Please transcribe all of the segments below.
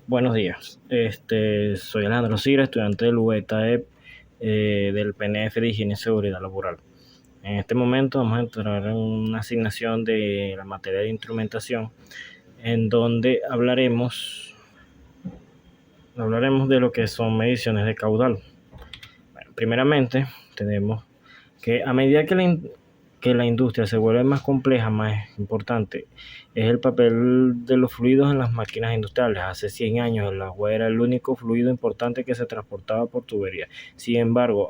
Buenos días. Soy Alejandro Sira, estudiante del UETAEP del PNF de Higiene y Seguridad Laboral. En este momento vamos a entrar en una asignación de la materia de instrumentación, en donde hablaremos de lo que son mediciones de caudal. Bueno, primeramente, tenemos que a medida que la industria se vuelve más compleja, más importante, es el papel de los fluidos en las máquinas industriales. Hace 100 años el agua era el único fluido importante que se transportaba por tubería. Sin embargo,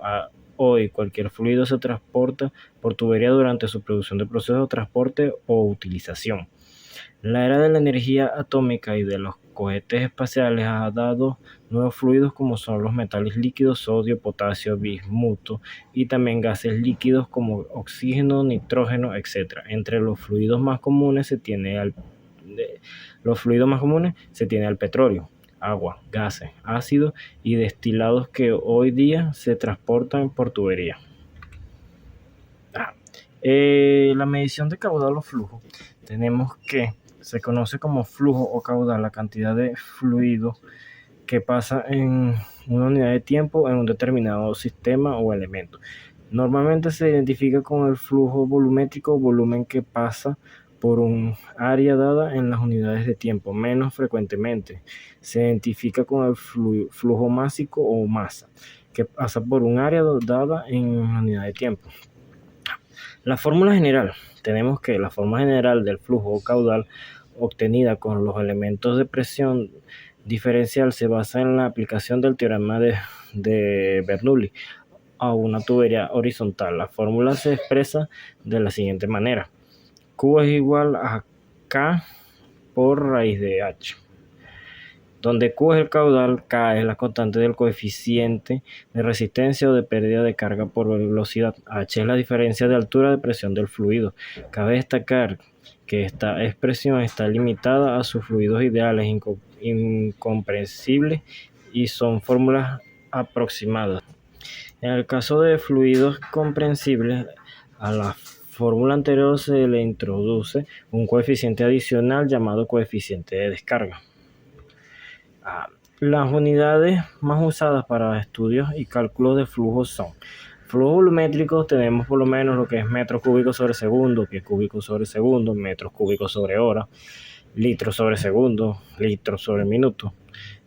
hoy cualquier fluido se transporta por tubería durante su producción de proceso, transporte o utilización. La era de la energía atómica y de los cohetes espaciales ha dado nuevos fluidos como son los metales líquidos, sodio, potasio, bismuto y también gases líquidos como oxígeno, nitrógeno, etc. Entre los fluidos más comunes se tiene al petróleo, agua, gases, ácidos y destilados que hoy día se transportan por tubería. La medición de caudal o flujo, tenemos que se conoce como flujo o caudal la cantidad de fluido que pasa en una unidad de tiempo en un determinado sistema o elemento. Normalmente se identifica con el flujo volumétrico o volumen que pasa por un área dada en las unidades de tiempo. Menos frecuentemente se identifica con el flujo másico o masa, que pasa por un área dada en una unidad de tiempo. La fórmula general. Tenemos que la forma general del flujo o caudal obtenida con los elementos de presión diferencial se basa en la aplicación del teorema de Bernoulli a una tubería horizontal. La fórmula se expresa de la siguiente manera: Q es igual a K por raíz de H, donde Q es el caudal, K es la constante del coeficiente de resistencia o de pérdida de carga por velocidad, H es la diferencia de altura de presión del fluido. Cabe destacar que esta expresión está limitada a sus fluidos ideales incomprensibles y son fórmulas aproximadas. En el caso de fluidos comprensibles, a la fórmula anterior se le introduce un coeficiente adicional llamado coeficiente de descarga. Las unidades más usadas para estudios y cálculos de flujos son flujos volumétricos. Tenemos por lo menos lo que es metros cúbicos sobre segundo, pies cúbicos sobre segundo, metros cúbicos sobre hora, litros sobre segundo, litros sobre minuto.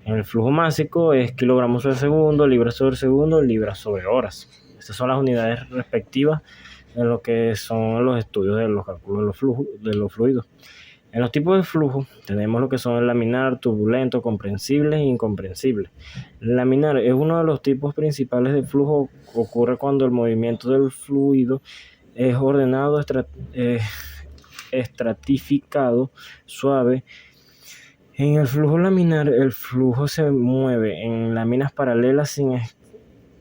En el flujo másico es kilogramos sobre segundo, libras sobre segundo, libras sobre horas. Estas son las unidades respectivas en lo que son los estudios de los cálculos de los fluidos. En los tipos de flujo tenemos lo que son el laminar, turbulento, comprensible e incomprensible. El laminar es uno de los tipos principales de flujo. Ocurre cuando el movimiento del fluido es ordenado, estratificado, suave. En el flujo laminar, el flujo se mueve en láminas paralelas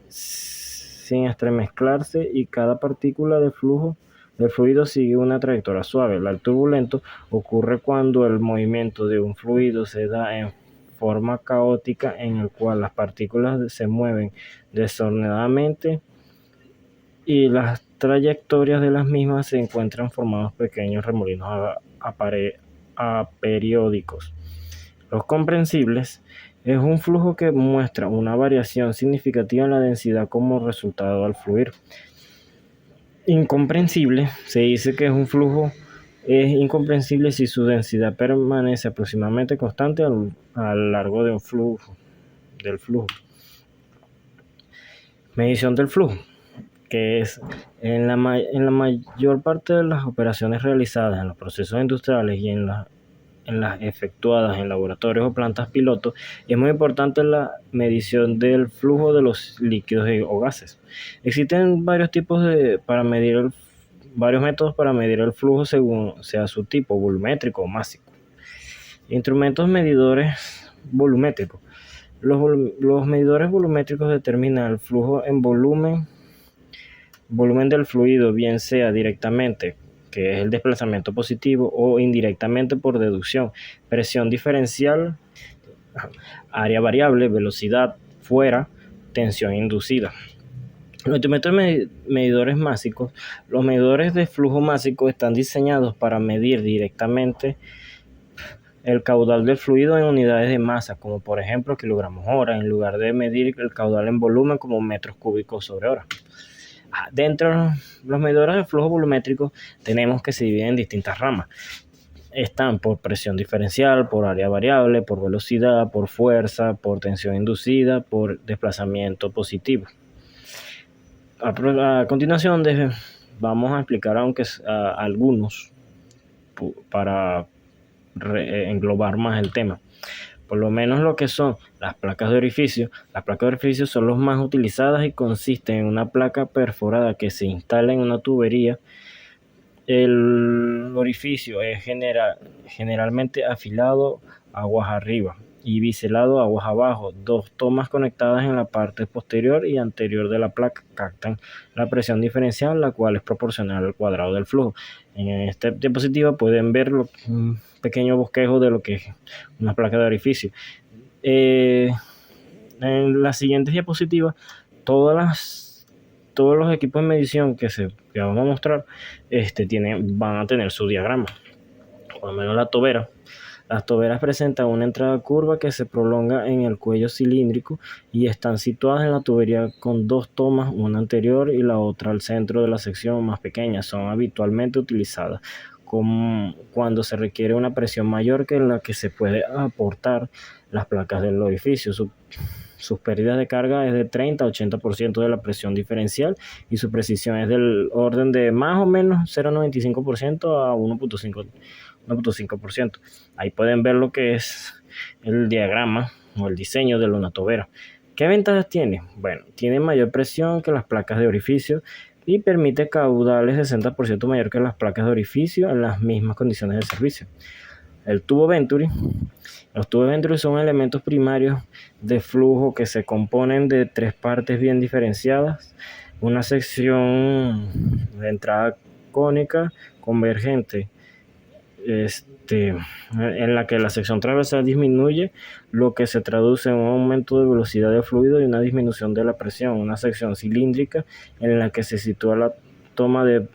sin entremezclarse y cada partícula de fluido sigue una trayectoria suave. El turbulento ocurre cuando el movimiento de un fluido se da en forma caótica, en el cual las partículas se mueven desordenadamente y las trayectorias de las mismas se encuentran formados pequeños remolinos aperiódicos. Los comprensibles es un flujo que muestra una variación significativa en la densidad como resultado al fluir. Incomprensible se dice que un flujo es incomprensible si su densidad permanece aproximadamente constante a lo largo del flujo. Medición del flujo, que es en la mayor parte de las operaciones realizadas en los procesos industriales y en las efectuadas en laboratorios o plantas piloto, es muy importante la medición del flujo de los líquidos o gases. Existen varios métodos para medir el flujo según sea su tipo, volumétrico o másico. Instrumentos medidores volumétricos. Los medidores volumétricos determinan el flujo en volumen del fluido, bien sea directamente, que es el desplazamiento positivo, o indirectamente por deducción, presión diferencial, área variable, velocidad fuera, tensión inducida. Los instrumentos medidores másicos. Los medidores de flujo másico están diseñados para medir directamente el caudal del fluido en unidades de masa, como por ejemplo kilogramos hora, en lugar de medir el caudal en volumen como metros cúbicos sobre hora. Dentro de los medidores de flujo volumétrico tenemos que se dividen en distintas ramas. Están por presión diferencial, por área variable, por velocidad, por fuerza, por tensión inducida, por desplazamiento positivo. A continuación vamos a explicar algunos para englobar más el tema. Por lo menos lo que son las placas de orificio. Las placas de orificio son las más utilizadas y consisten en una placa perforada que se instala en una tubería. El orificio es generalmente afilado aguas arriba y biselado aguas abajo. Dos tomas conectadas en la parte posterior y anterior de la placa captan la presión diferencial, la cual es proporcional al cuadrado del flujo. En esta diapositiva pueden ver un pequeño bosquejo de lo que es una placa de orificio. En las siguientes diapositivas, todos los equipos de medición que vamos a mostrar van a tener su diagrama. Por lo menos la tobera. Las toberas presentan una entrada curva que se prolonga en el cuello cilíndrico y están situadas en la tubería con dos tomas, una anterior y la otra al centro de la sección más pequeña. Son habitualmente utilizadas cuando se requiere una presión mayor que la que se puede aportar las placas del orificio. Sus pérdidas de carga es de 30 a 80% de la presión diferencial y su precisión es del orden de más o menos 0,95% a 1,5%. Ahí pueden ver lo que es el diagrama o el diseño de una tobera. ¿Qué ventajas tiene? Bueno, tiene mayor presión que las placas de orificio y permite caudales 60% mayor que las placas de orificio en las mismas condiciones de servicio. El tubo Venturi. Los tubos Venturi son elementos primarios de flujo que se componen de tres partes bien diferenciadas. Una sección de entrada cónica convergente, en la que la sección transversal disminuye, lo que se traduce en un aumento de velocidad del fluido y una disminución de la presión. Una sección cilíndrica en la que se sitúa la toma de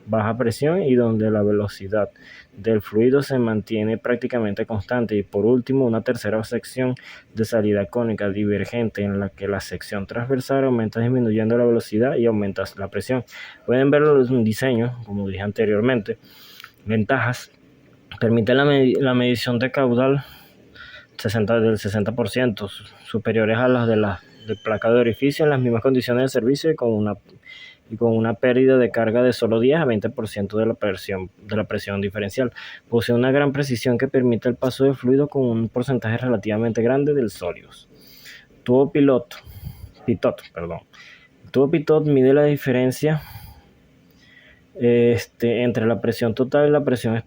baja presión y donde la velocidad del fluido se mantiene prácticamente constante. Y por último, una tercera sección de salida cónica divergente en la que la sección transversal aumenta disminuyendo la velocidad y aumenta la presión. Pueden verlo en un diseño, como dije anteriormente. Ventajas: permite la medición de caudal del 60%, superiores a las de placa de orificio en las mismas condiciones de servicio y con una pérdida de carga de solo 10 a 20% de la presión diferencial. Posee una gran precisión que permite el paso de fluido con un porcentaje relativamente grande de sólidos. Tubo pitot. El tubo pitot mide la diferencia entre la presión total y la presión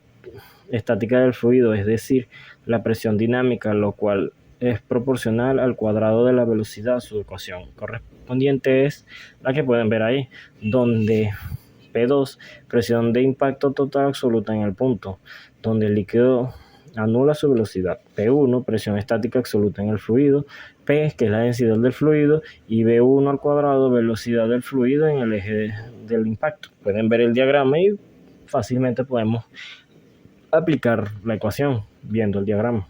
estática del fluido, es decir, la presión dinámica, lo cual es proporcional al cuadrado de la velocidad. Su ecuación correspondiente es la que pueden ver ahí, donde P2, presión de impacto total absoluta en el punto, donde el líquido anula su velocidad. P1, presión estática absoluta en el fluido. P, que es la densidad del fluido, y V1 al cuadrado, velocidad del fluido en el eje del impacto. Pueden ver el diagrama y fácilmente podemos aplicar la ecuación viendo el diagrama.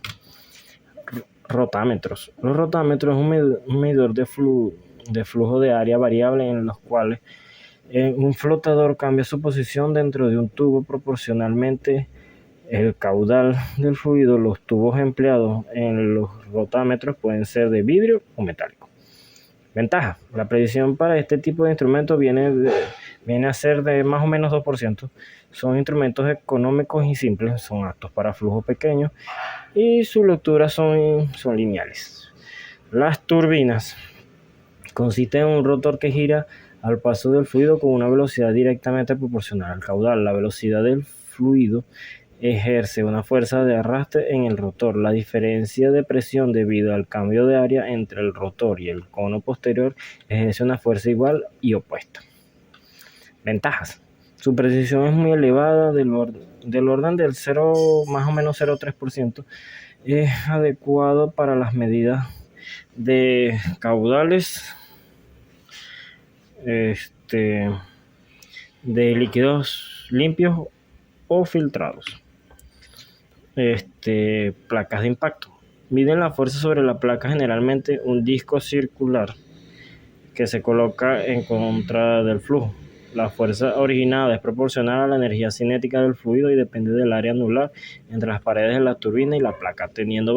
Rotámetros. Los rotámetros es un medidor de flujo de área variable en los cuales un flotador cambia su posición dentro de un tubo proporcionalmente el caudal del fluido. Los tubos empleados en los rotámetros pueden ser de vidrio o metálico. Ventaja: la precisión para este tipo de instrumentos viene a ser de más o menos 2%. Son instrumentos económicos y simples, son aptos para flujos pequeños y sus lecturas son lineales. Las turbinas consisten en un rotor que gira al paso del fluido con una velocidad directamente proporcional al caudal. La velocidad del fluido ejerce una fuerza de arrastre en el rotor. La diferencia de presión debido al cambio de área entre el rotor y el cono posterior ejerce una fuerza igual y opuesta. Ventajas: su precisión es muy elevada, del orden del 0, más o menos 0,3%. Es adecuado para las medidas de caudales de líquidos limpios o filtrados. placas de impacto. Miden la fuerza sobre la placa, generalmente un disco circular que se coloca en contra del flujo. La fuerza originada es proporcional a la energía cinética del fluido y depende del área anular entre las paredes de la turbina y la placa, teniendo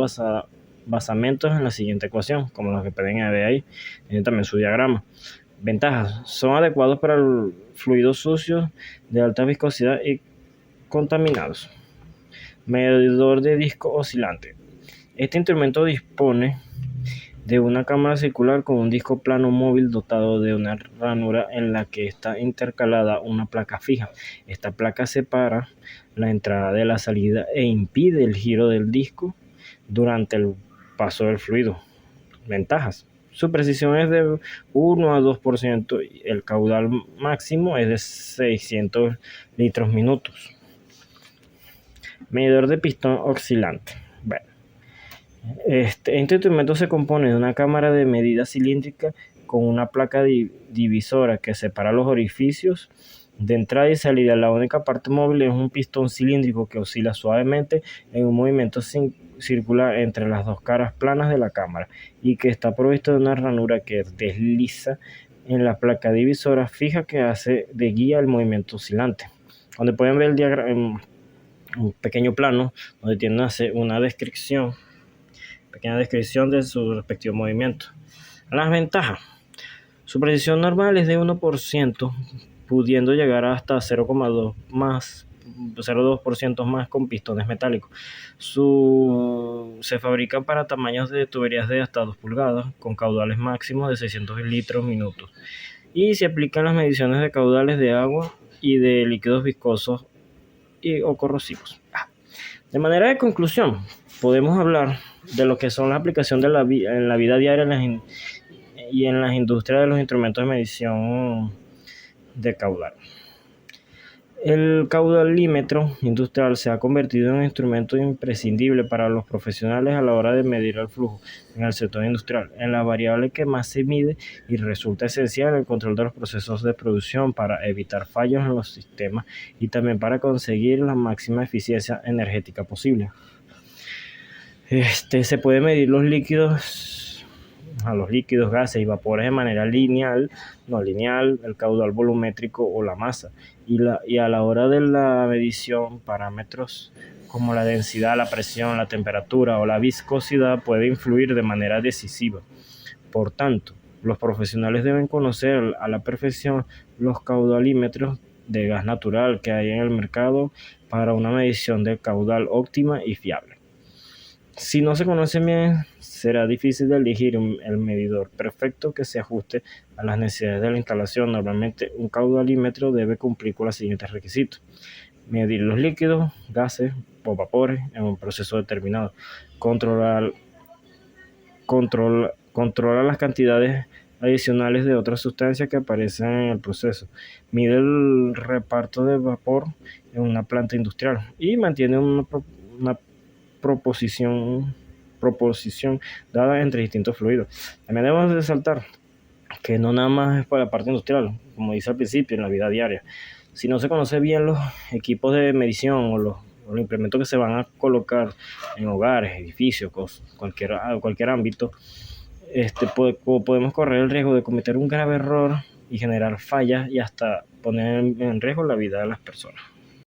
basamentos en la siguiente ecuación, como los que pueden ver ahí. Tiene también su diagrama. Ventajas: son adecuados para fluidos sucios, de alta viscosidad y contaminados. Medidor de disco oscilante. Este instrumento dispone de una cámara circular con un disco plano móvil dotado de una ranura en la que está intercalada una placa fija. Esta placa separa la entrada de la salida e impide el giro del disco durante el paso del fluido. Ventajas: su precisión es de 1 a 2% y el caudal máximo es de 600 litros minutos. Medidor de pistón oscilante. Bueno, este instrumento se compone de una cámara de medida cilíndrica con una placa divisora que separa los orificios de entrada y salida. La única parte móvil es un pistón cilíndrico que oscila suavemente en un movimiento circular entre las dos caras planas de la cámara y que está provisto de una ranura que desliza en la placa divisora fija que hace de guía al movimiento oscilante. Donde pueden ver el diagrama, un pequeño plano donde tiene una pequeña descripción de su respectivo movimiento. Las ventajas: su precisión normal es de 1%, pudiendo llegar hasta 0,2% más con pistones metálicos. Se fabrican para tamaños de tuberías de hasta 2 pulgadas, con caudales máximos de 600 litros minutos. Y se aplican las mediciones de caudales de agua y de líquidos viscosos o corrosivos. De manera de conclusión, podemos hablar de lo que son las aplicaciones en la vida diaria y en las industrias de los instrumentos de medición de caudal. El caudalímetro industrial se ha convertido en un instrumento imprescindible para los profesionales a la hora de medir el flujo en el sector industrial, en la variable que más se mide y resulta esencial en el control de los procesos de producción para evitar fallos en los sistemas y también para conseguir la máxima eficiencia energética posible. Se puede medir los líquidos, gases y vapores de manera lineal, el caudal volumétrico o la masa. Y a la hora de la medición, parámetros como la densidad, la presión, la temperatura o la viscosidad pueden influir de manera decisiva. Por tanto, los profesionales deben conocer a la perfección los caudalímetros de gas natural que hay en el mercado para una medición de caudal óptima y fiable. Si no se conoce bien, será difícil de elegir el medidor perfecto que se ajuste a las necesidades de la instalación. Normalmente, un caudalímetro debe cumplir con los siguientes requisitos: medir los líquidos, gases o vapores en un proceso determinado, controlar las cantidades adicionales de otras sustancias que aparecen en el proceso, mide el reparto de vapor en una planta industrial y mantiene una proposición dada entre distintos fluidos. También debemos resaltar que no nada más es para la parte industrial, como dice al principio, en la vida diaria. Si no se conoce bien los equipos de medición o los implementos que se van a colocar en hogares, edificios, cualquier ámbito, podemos correr el riesgo de cometer un grave error y generar fallas y hasta poner en riesgo la vida de las personas.